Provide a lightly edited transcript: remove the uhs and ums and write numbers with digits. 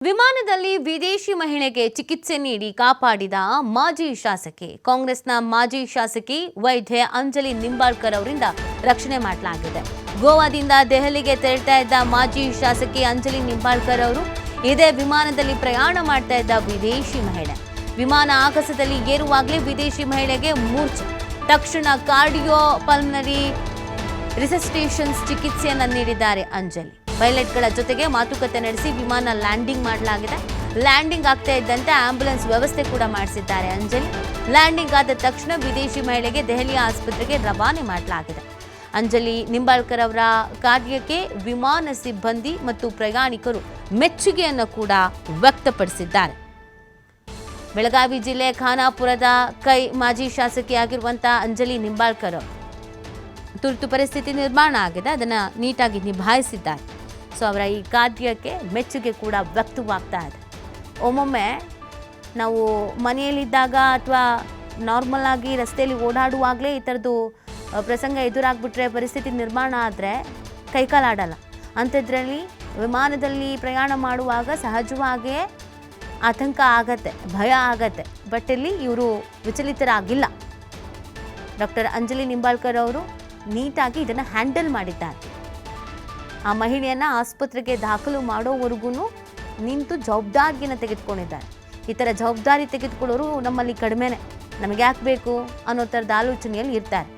ವಿಮಾನದಲ್ಲಿ ವಿದೇಶಿ ಮಹಿಳೆಗೆ ಚಿಕಿತ್ಸೆ ನೀಡಿ ಕಾಪಾಡಿದ ಮಾಜಿ ಶಾಸಕಿ ಕಾಂಗ್ರೆಸ್ನ ಮಾಜಿ ಶಾಸಕಿ ವೈದ್ಯೆ ಅಂಜಲಿ ನಿಂಬಾಳ್ಕರ್ ಅವರಿಂದ ರಕ್ಷಣೆ ಮಾಡಲಾಗಿದೆ. ಗೋವಾದಿಂದ ದೆಹಲಿಗೆ ತೆರಳ್ತಾ ಇದ್ದ ಮಾಜಿ ಶಾಸಕಿ ಅಂಜಲಿ ನಿಂಬಾಳ್ಕರ್ ಅವರು ಇದೇ ವಿಮಾನದಲ್ಲಿ ಪ್ರಯಾಣ ಮಾಡ್ತಾ ಇದ್ದ ವಿದೇಶಿ ಮಹಿಳೆ. ವಿಮಾನ ಆಗಸದಲ್ಲಿ ಏರುವಾಗಲೇ ವಿದೇಶಿ ಮಹಿಳೆಗೆ ಮೂರ್ಛೆ. ತಕ್ಷಣ ಕಾರ್ಡಿಯೋ ಪಲ್ಮನರಿ ರಿಸಸ್ಟೇಷನ್ಸ್ ಚಿಕಿತ್ಸೆಯನ್ನು ನೀಡಿದ್ದಾರೆ ಅಂಜಲಿ. ಪೈಲಟ್ಗಳ ಜೊತೆಗೆ ಮಾತುಕತೆ ನಡೆಸಿ ವಿಮಾನ ಲ್ಯಾಂಡಿಂಗ್ ಮಾಡಲಾಗಿದೆ. ಲ್ಯಾಂಡಿಂಗ್ ಆಗ್ತಾ ಇದ್ದಂತೆ ಆಂಬ್ಯುಲೆನ್ಸ್ ವ್ಯವಸ್ಥೆ ಕೂಡ ಮಾಡಿಸಿದ್ದಾರೆ ಅಂಜಲಿ. ಲ್ಯಾಂಡಿಂಗ್ ಆದ ತಕ್ಷಣ ವಿದೇಶಿ ಮಹಿಳೆಗೆ ದೆಹಲಿಯ ಆಸ್ಪತ್ರೆಗೆ ರವಾನೆ ಮಾಡಲಾಗಿದೆ. ಅಂಜಲಿ ನಿಂಬಾಳ್ಕರ್ ಅವರ ಕಾರ್ಯಕ್ಕೆ ವಿಮಾನ ಸಿಬ್ಬಂದಿ ಮತ್ತು ಪ್ರಯಾಣಿಕರು ಮೆಚ್ಚುಗೆಯನ್ನು ಕೂಡ ವ್ಯಕ್ತಪಡಿಸಿದ್ದಾರೆ. ಬೆಳಗಾವಿ ಜಿಲ್ಲೆ ಖಾನಾಪುರದ ಮಾಜಿ ಶಾಸಕಿಯಾಗಿರುವಂತಹ ಅಂಜಲಿ ನಿಂಬಾಳ್ಕರ್ ತುರ್ತು ಪರಿಸ್ಥಿತಿ ನಿರ್ಮಾಣ ಆಗಿದೆ, ಅದನ್ನು ನೀಟಾಗಿ ನಿಭಾಯಿಸಿದ್ದಾರೆ. ಸೊ ಅವರ ಈ ಕಾರ್ಯಕ್ಕೆ ಮೆಚ್ಚುಗೆ ಕೂಡ ವ್ಯಕ್ತವಾಗ್ತಾ ಇದೆ. ಒಮ್ಮೊಮ್ಮೆ ನಾವು ಮನೆಯಲ್ಲಿದ್ದಾಗ ಅಥವಾ ನಾರ್ಮಲ್ ಆಗಿ ರಸ್ತೆಯಲ್ಲಿ ಓಡಾಡುವಾಗಲೇ ಈ ಥರದ್ದು ಪ್ರಸಂಗ ಎದುರಾಗ್ಬಿಟ್ರೆ, ಪರಿಸ್ಥಿತಿ ನಿರ್ಮಾಣ ಆದರೆ ಕೈಕಾಲಾಡಲ್ಲ. ಅಂಥದ್ರಲ್ಲಿ ವಿಮಾನದಲ್ಲಿ ಪ್ರಯಾಣ ಮಾಡುವಾಗ ಸಹಜವಾಗಿಯೇ ಆತಂಕ ಆಗತ್ತೆ, ಭಯ ಆಗತ್ತೆ. ಬಟ್ ಇಲ್ಲಿ ಇವರು ವಿಚಲಿತರಾಗಿಲ್ಲ. ಡಾಕ್ಟರ್ ಅಂಜಲಿ ನಿಂಬಾಳ್ಕರ್ ಅವರು ನೀಟಾಗಿ ಇದನ್ನು ಹ್ಯಾಂಡಲ್ ಮಾಡಿದ್ದಾರೆ. ಆ ಮಹಿಳೆಯನ್ನು ಆಸ್ಪತ್ರೆಗೆ ದಾಖಲು ಮಾಡೋವರೆಗೂ ನಿಂತು ಜವಾಬ್ದಾರಿಯನ್ನು ತೆಗೆದುಕೊಂಡಿದ್ದಾರೆ. ಈ ಥರ ಜವಾಬ್ದಾರಿ ತೆಗೆದುಕೊಳ್ಳೋರು ನಮ್ಮಲ್ಲಿ ಕಡಿಮೆನೆ, ನಮಗೆ ಯಾಕೆ ಬೇಕು ಅನ್ನೋ ಥರದ ಆಲೋಚನೆಯಲ್ಲಿ ಇರ್ತಾರೆ.